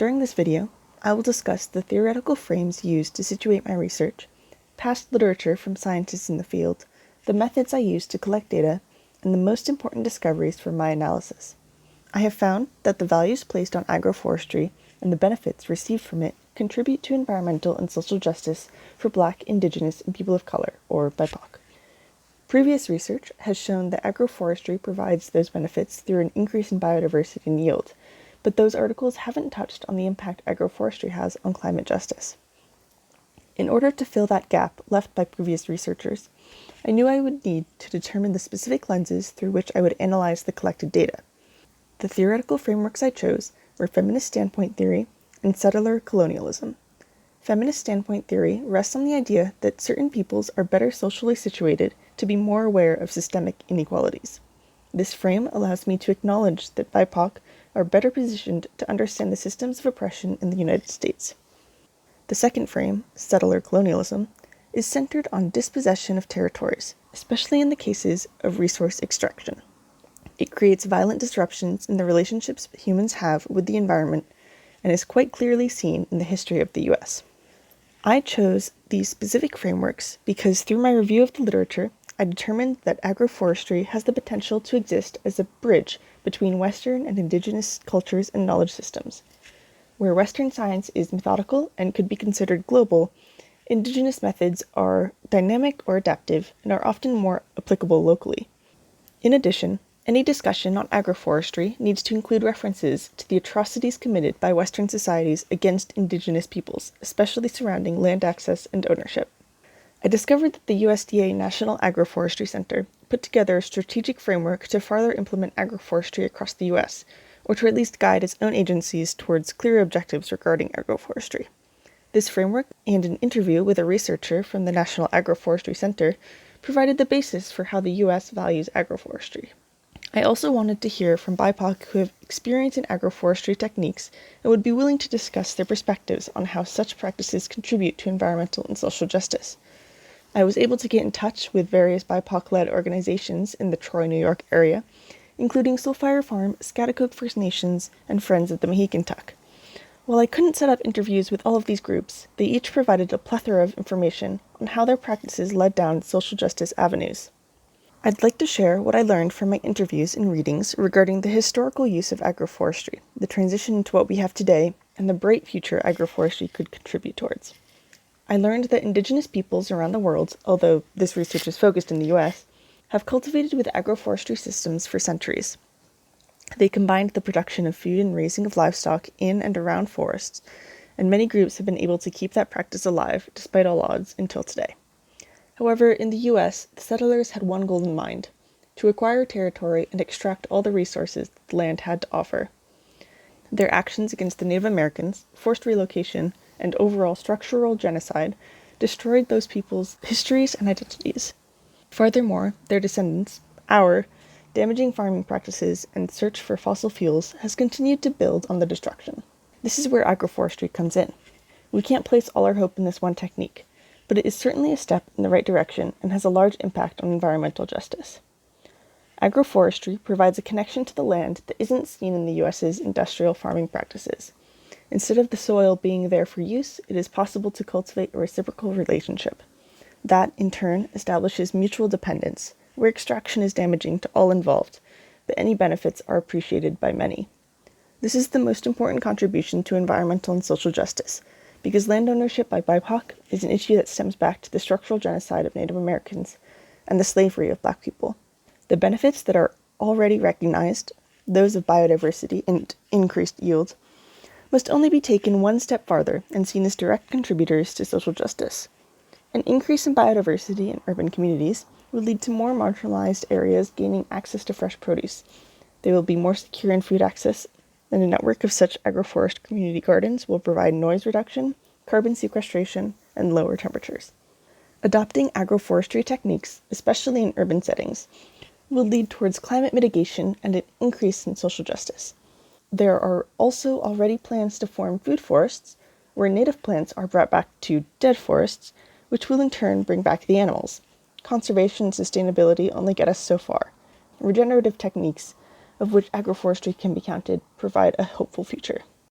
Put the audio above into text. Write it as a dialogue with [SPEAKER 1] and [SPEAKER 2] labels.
[SPEAKER 1] During this video, I will discuss the theoretical frames used to situate my research, past literature from scientists in the field, the methods I used to collect data, and the most important discoveries from my analysis. I have found that the values placed on agroforestry and the benefits received from it contribute to environmental and social justice for Black, Indigenous, and people of color, or BIPOC. Previous research has shown that agroforestry provides those benefits through an increase in biodiversity and yield, but those articles haven't touched on the impact agroforestry has on climate justice. In order to fill that gap left by previous researchers, I knew I would need to determine the specific lenses through which I would analyze the collected data. The theoretical frameworks I chose were feminist standpoint theory and settler colonialism. Feminist standpoint theory rests on the idea that certain peoples are better socially situated to be more aware of systemic inequalities. This frame allows me to acknowledge that BIPOC are better positioned to understand the systems of oppression in the United States. The second frame, settler colonialism, is centered on dispossession of territories, especially in the cases of resource extraction. It creates violent disruptions in the relationships humans have with the environment and is quite clearly seen in the history of the US. I chose these specific frameworks because through my review of the literature, I determined that agroforestry has the potential to exist as a bridge between Western and Indigenous cultures and knowledge systems. Where Western science is methodical and could be considered global, Indigenous methods are dynamic or adaptive and are often more applicable locally. In addition, any discussion on agroforestry needs to include references to the atrocities committed by Western societies against Indigenous peoples, especially surrounding land access and ownership. I discovered that the USDA National Agroforestry Center put together a strategic framework to further implement agroforestry across the US, or to at least guide its own agencies towards clear objectives regarding agroforestry. This framework and an interview with a researcher from the National Agroforestry Center provided the basis for how the US values agroforestry. I also wanted to hear from BIPOC who have experience in agroforestry techniques and would be willing to discuss their perspectives on how such practices contribute to environmental and social justice. I was able to get in touch with various BIPOC-led organizations in the Troy, New York area, including Soulfire Farm, Scotticoke First Nations, and Friends of the Mohican Tuck. While I couldn't set up interviews with all of these groups, they each provided a plethora of information on how their practices led down social justice avenues. I'd like to share what I learned from my interviews and readings regarding the historical use of agroforestry, the transition to what we have today, and the bright future agroforestry could contribute towards. I learned that Indigenous peoples around the world, although this research is focused in the US, have cultivated with agroforestry systems for centuries. They combined the production of food and raising of livestock in and around forests, and many groups have been able to keep that practice alive despite all odds until today. However, in the US, the settlers had one goal in mind: to acquire territory and extract all the resources that the land had to offer. Their actions against the Native Americans, forced relocation, and overall structural genocide destroyed those people's histories and identities. Furthermore, their descendants, our damaging farming practices and search for fossil fuels has continued to build on the destruction. This is where agroforestry comes in. We can't place all our hope in this one technique, but it is certainly a step in the right direction and has a large impact on environmental justice. Agroforestry provides a connection to the land that isn't seen in the US's industrial farming practices. Instead of the soil being there for use, it is possible to cultivate a reciprocal relationship. That, in turn, establishes mutual dependence, where extraction is damaging to all involved, but any benefits are appreciated by many. This is the most important contribution to environmental and social justice, because land ownership by BIPOC is an issue that stems back to the structural genocide of Native Americans and the slavery of Black people. The benefits that are already recognized, those of biodiversity and increased yield, must only be taken one step farther and seen as direct contributors to social justice. An increase in biodiversity in urban communities would lead to more marginalized areas gaining access to fresh produce. They will be more secure in food access, and a network of such agroforest community gardens will provide noise reduction, carbon sequestration, and lower temperatures. Adopting agroforestry techniques, especially in urban settings, will lead towards climate mitigation and an increase in social justice. There are also already plans to form food forests, where native plants are brought back to dead forests, which will in turn bring back the animals. Conservation and sustainability only get us so far. Regenerative techniques, of which agroforestry can be counted, provide a hopeful future.